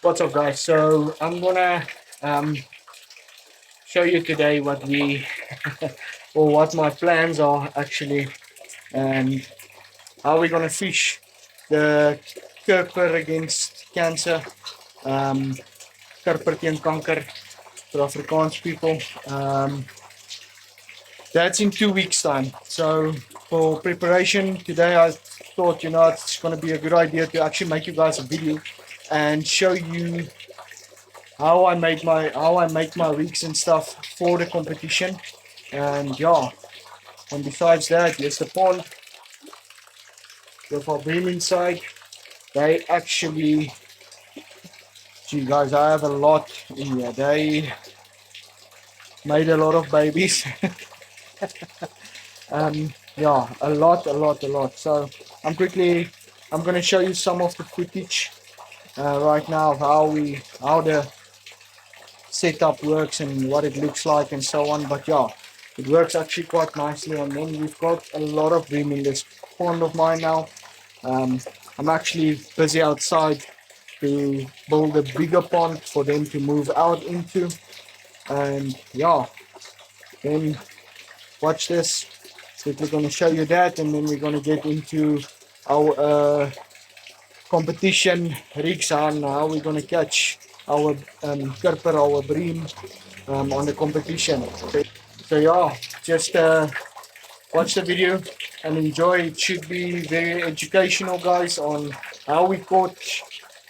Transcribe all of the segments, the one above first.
What's up, guys? So I'm gonna um, show you today what we or what my plans are actually, and how we're gonna fish the Kurper against cancer, um, Kurper TEEN Kanker for Afrikaans people. That's in 2 weeks' time. So for preparation today, I thought it's gonna be a good idea to actually make you guys a video and show you how I make my rigs and stuff for the competition. And yeah, and besides that, here's the pond with our beam inside. They actually, gee guys, I have a lot in here. They made a lot of babies. Yeah, a lot. So I'm gonna show you some of the footage right now of how the setup works and what it looks like and so on. But yeah, it works actually quite nicely. And then we've got a lot of bream in this pond of mine now. um, I'm actually busy outside to build a bigger pond for them to move out into. And yeah, then watch this. So we're going to show you that, and then we're going to get into our competition rigs on how we're going to catch our Kurper, our bream on the competition. So yeah, just watch the video and enjoy. It should be very educational, guys, on how we caught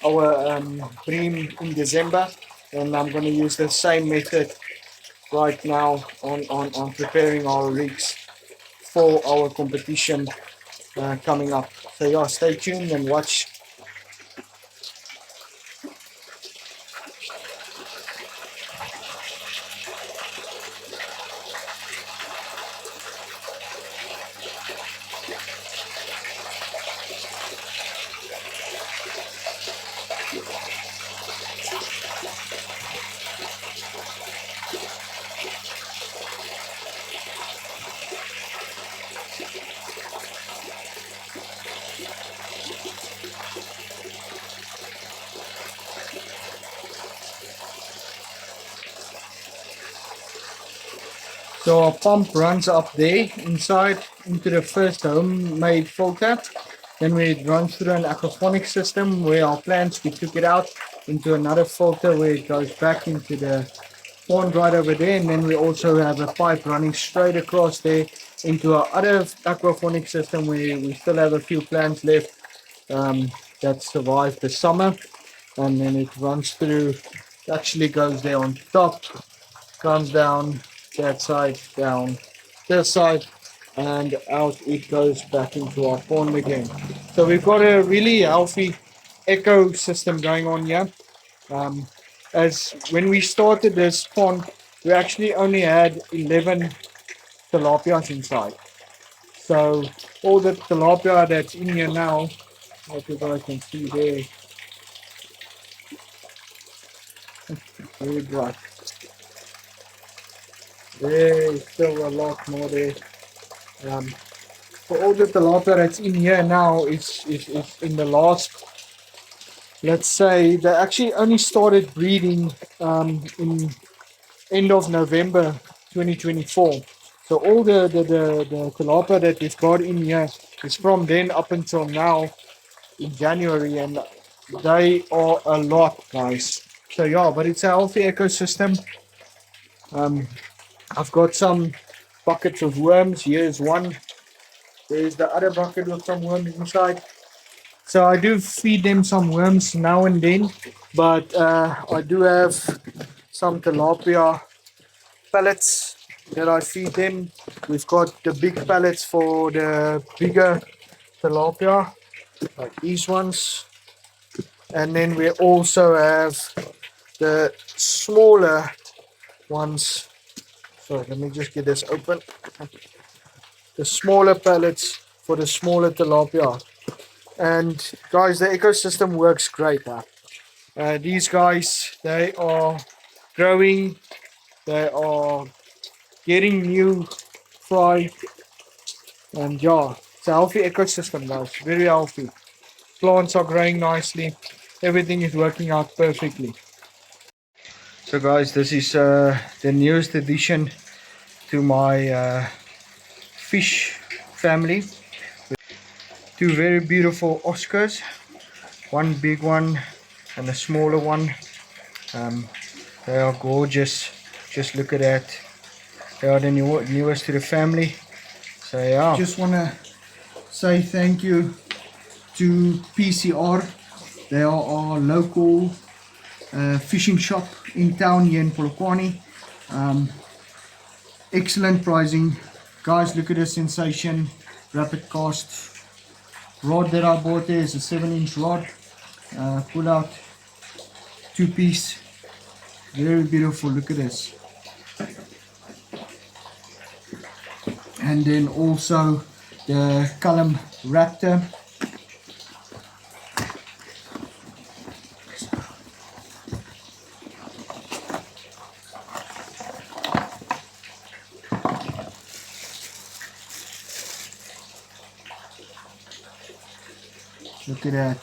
our bream in December. And I'm going to use the same method right now on preparing our rigs for our competition coming up. So yeah, stay tuned and watch. So our pump runs up there inside into the first homemade filter. Then it runs through an aquaponic system where our plants, we took it out into another filter where it goes back into the pond right over there. And then we also have a pipe running straight across there into our other aquaponic system where we still have a few plants left that survived the summer. And then it runs through, it actually goes there on top, comes down that side, down this side, and out it goes back into our pond again. So we've got a really healthy ecosystem going on here. As when we started this pond, we actually only had 11 tilapias inside. So all the tilapia that's in here now, what you guys can see there, very bright. There's still a lot more there. Um, for all the tilapia that's in here now is in the last, let's say, they actually only started breeding in end of November 2024. So all the tilapia that we've got in here is from then up until now in January, and they are a lot, guys. So yeah, but it's a healthy ecosystem. Um, I've got some buckets of worms. Here's one. There's the other bucket with some worms inside. So I do feed them some worms now and then, but I do have some tilapia pellets that I feed them. We've got the big pellets for the bigger tilapia, like these ones. And then we also have the smaller ones. Sorry, let me just get this open. The smaller pellets for the smaller tilapia. And guys, the ecosystem works great now. These guys, they are growing, they are getting new fry, and yeah, it's a healthy ecosystem, guys. Very healthy. Plants are growing nicely. everything is working out perfectly. So guys, this is the newest addition to my fish family. Two very beautiful Oscars, one big one and a smaller one. They are gorgeous. Just look at that. They are the newest to the family. So yeah, just want to say thank you to PCR. They are our local fishing shop in town here in Polokwane. Excellent pricing. Guys, look at the sensation rapid cast rod that I bought. There is a 7-inch rod. Pull out 2-piece. Very beautiful. Look at this. And then also the Column Raptor. Look at that.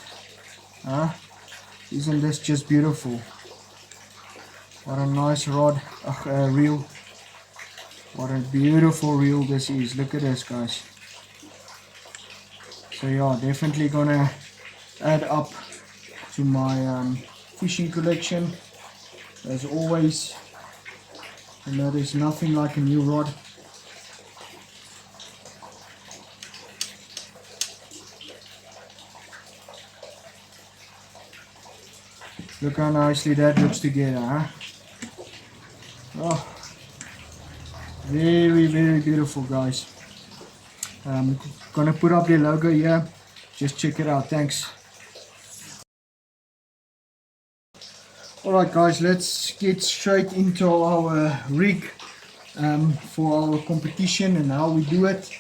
Huh? Isn't this just beautiful? What a nice rod, reel. What a beautiful reel this is. Look at this, guys. So yeah, definitely gonna add up to my fishing collection. As always, you know, there's nothing like a new rod. Look how nicely that looks together, huh? Oh, very, very beautiful, guys. Gonna put up the logo here. Just check it out. Thanks. Alright guys, let's get straight into our rig for our competition and how we do it.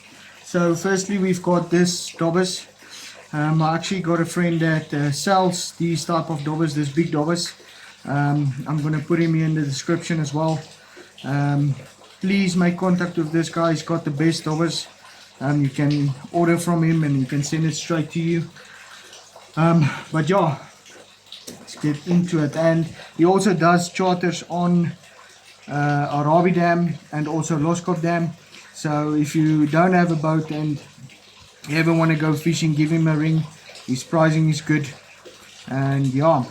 So firstly, we've got this dobbers. I actually got a friend that sells these type of dobbers, these big dobbers. I'm gonna put him here in the description as well. Please make contact with this guy. He's got the best dobbers. You can order from him and he can send it straight to you. But yeah, let's get into it. And he also does charters on Arabi Dam and also LOSKOP Dam. So if you don't have a boat and you ever want to go fishing, give him a ring. His pricing is good. And yeah,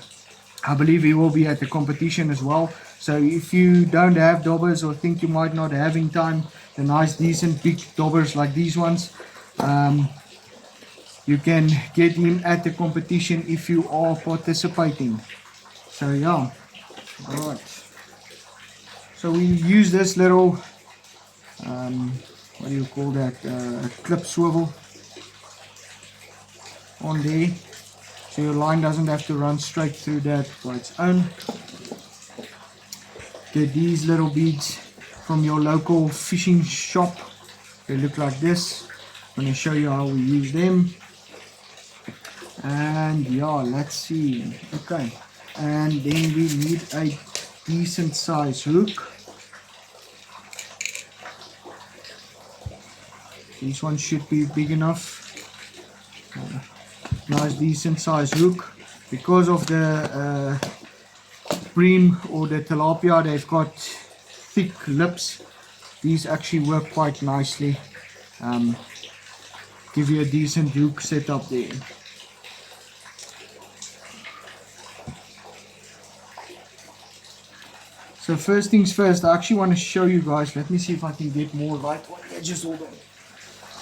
I believe he will be at the competition as well. So if you don't have dobbers or think you might not have in time the nice decent big dobbers like these ones, you can get him at the competition if you are participating. So yeah, alright. So we use this little what do you call that, clip swivel on there, so your line doesn't have to run straight through that by its own. Get these little beads from your local fishing shop. They look like this. I'm going to show you how we use them. And yeah, let's see. Okay, and then we need a decent size hook. This one should be big enough. Nice decent size hook. Because of the bream or the tilapia, they've got thick lips. These actually work quite nicely. Give you a decent hook setup there. So first things first, I actually want to show you guys. Let me see if I can get more light on here. Just hold on.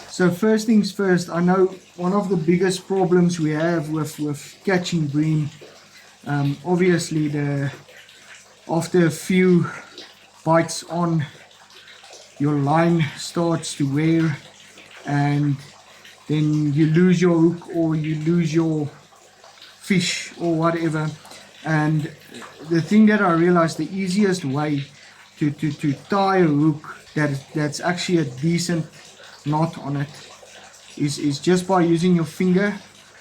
So first things first, I know one of the biggest problems we have with catching bream, obviously after a few bites on, your line starts to wear and then you lose your hook or you lose your fish or whatever. And the thing that I realized, the easiest way to tie a hook that's actually a decent knot on it is just by using your finger,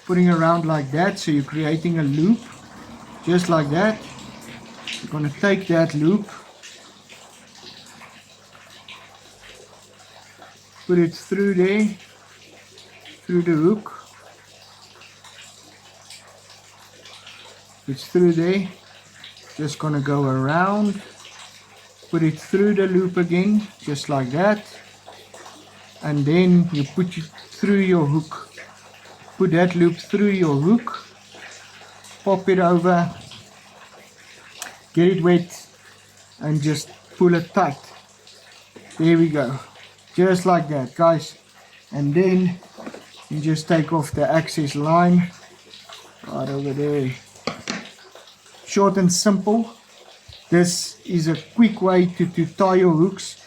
putting around like that. So you're creating a loop just like that. You're going to take that loop, put it through there, through the hook, It's through there. Just gonna go around, put it through the loop again, just like that. And then you put it through your hook. Put that loop through your hook, pop it over, get it wet, and just pull it tight. There we go, just like that, guys. And then you just take off the access line right over there. Short and simple. This is a quick way to tie your hooks.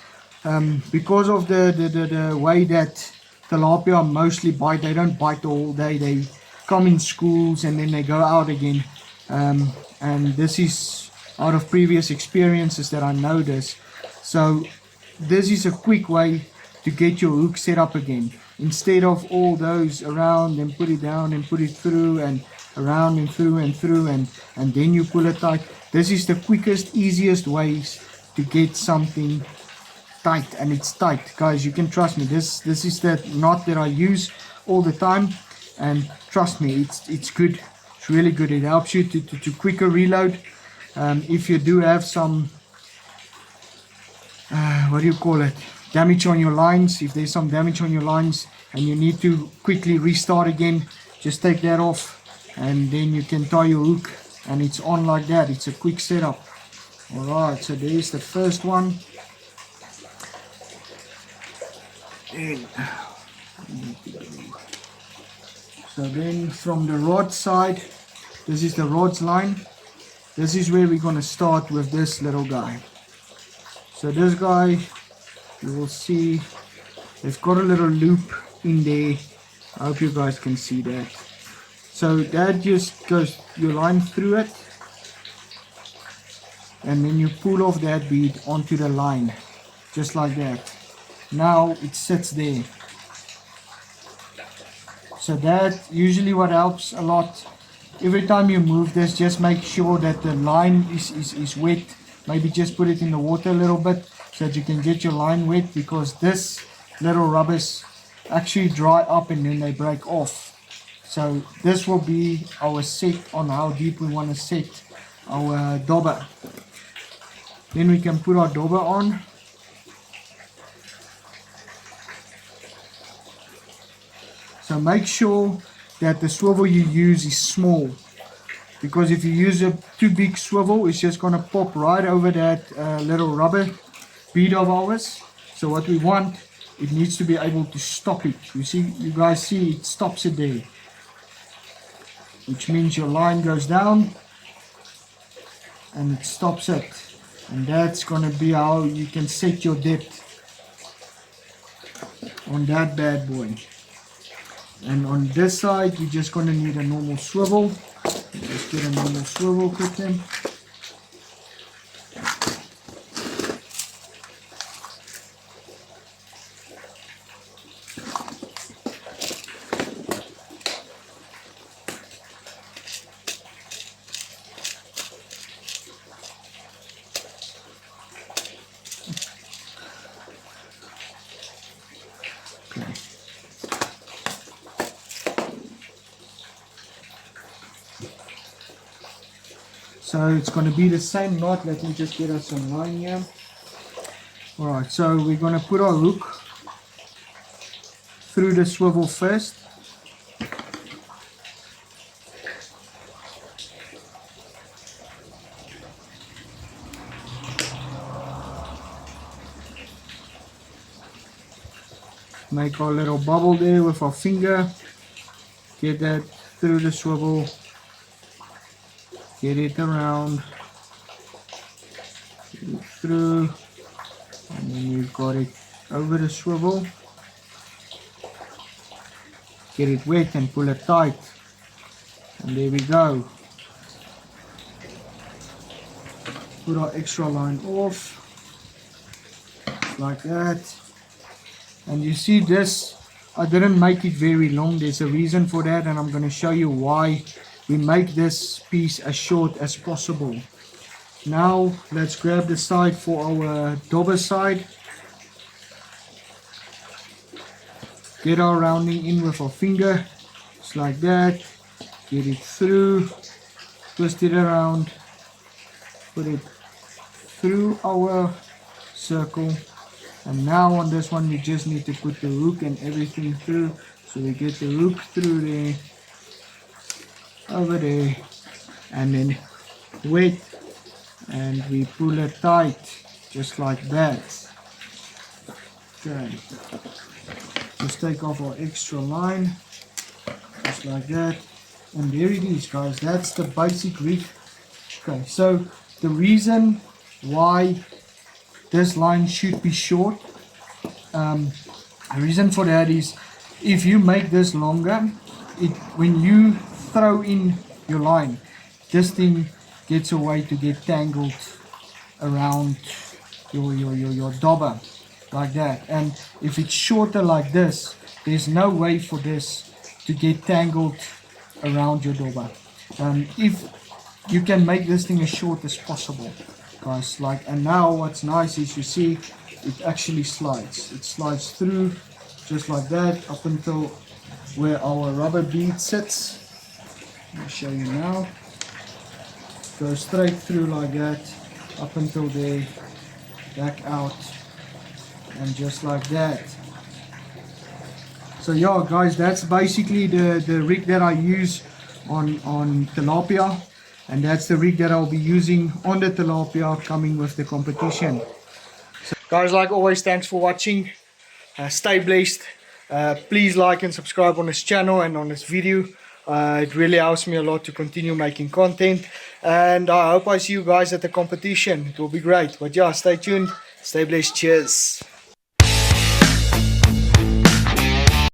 Because of the way that tilapia mostly bite, they don't bite all day. They come in schools and then they go out again. And this is out of previous experiences that I know this. So this is a quick way to get your hook set up again. Instead of all those around and put it down and put it through and around and through and then you pull it tight. This is the quickest, easiest ways to get something tight, and it's tight, guys. You can trust me. This is the knot that I use all the time, and trust me, it's good. It's really good. It helps you to quicker reload. If you do have some what do you call it, damage on your lines, if there's some damage on your lines and you need to quickly restart again, just take that off and then you can tie your hook and it's on like that. It's a quick setup. Alright, so there's the first one. So then from the rod side, this is the rod's line. This is where we're going to start with this little guy. So this guy, you will see, it's got a little loop in there. I hope you guys can see that. So that just goes your line through it, and then you pull off that bead onto the line, just like that. Now it sits there. So that usually what helps a lot. Every time you move this, just make sure that the line is wet. Maybe just put it in the water a little bit so that you can get your line wet, because this little rubbers actually dry up and then they break off. So this will be our set on how deep we want to set our dobber. Then we can put our dobber on. So make sure that the swivel you use is small, because if you use a too big swivel, it's just going to pop right over that little rubber bead of ours. So what we want, it needs to be able to stop it. You see, you guys see, it stops it there, which means your line goes down and it stops it. And that's going to be how you can set your depth on that bad boy. And on this side, you're just going to need a normal swivel. Let's get a normal swivel quickly. So it's going to be the same knot. Let me just get us some line here. Alright, so we're going to put our hook through the swivel first. Make our little bubble there with our finger. Get that through the swivel. Get it around, get it through, and then you've got it over the swivel. Get it wet and pull it tight, and there we go. Put our extra line off, like that. And you see this, I didn't make it very long. There's a reason for that, and I'm going to show you why we make this piece as short as possible. Now let's grab the side for our dobber side. Get our rounding in with our finger, just like that. Get it through, twist it around, put it through our circle, and now on this one we just need to put the hook and everything through, so we get the hook through there, over there, and then wet, and we pull it tight just like that. Okay, just take off our extra line just like that, and there it is, guys. That's the basic rig. Okay, so the reason why this line should be short, the reason for that is if you make this longer, when you throw in your line, this thing gets a way to get tangled around your dobber like that. And if it's shorter like this, there's no way for this to get tangled around your dobber. If you can make this thing as short as possible, guys. And now what's nice is, you see, it actually slides. It slides through just like that up until where our rubber bead sits. I'll show you now. Go straight through like that up until there, back out, and just like that. So yeah, guys, that's basically the rig that I use on tilapia, and that's the rig that I'll be using on the tilapia coming with the competition. So guys, like always, thanks for watching. Stay blessed. Please like and subscribe on this channel and on this video. It really helps me a lot to continue making content, and I hope I see you guys at the competition. It will be great. But yeah, stay tuned, stay blessed. Cheers.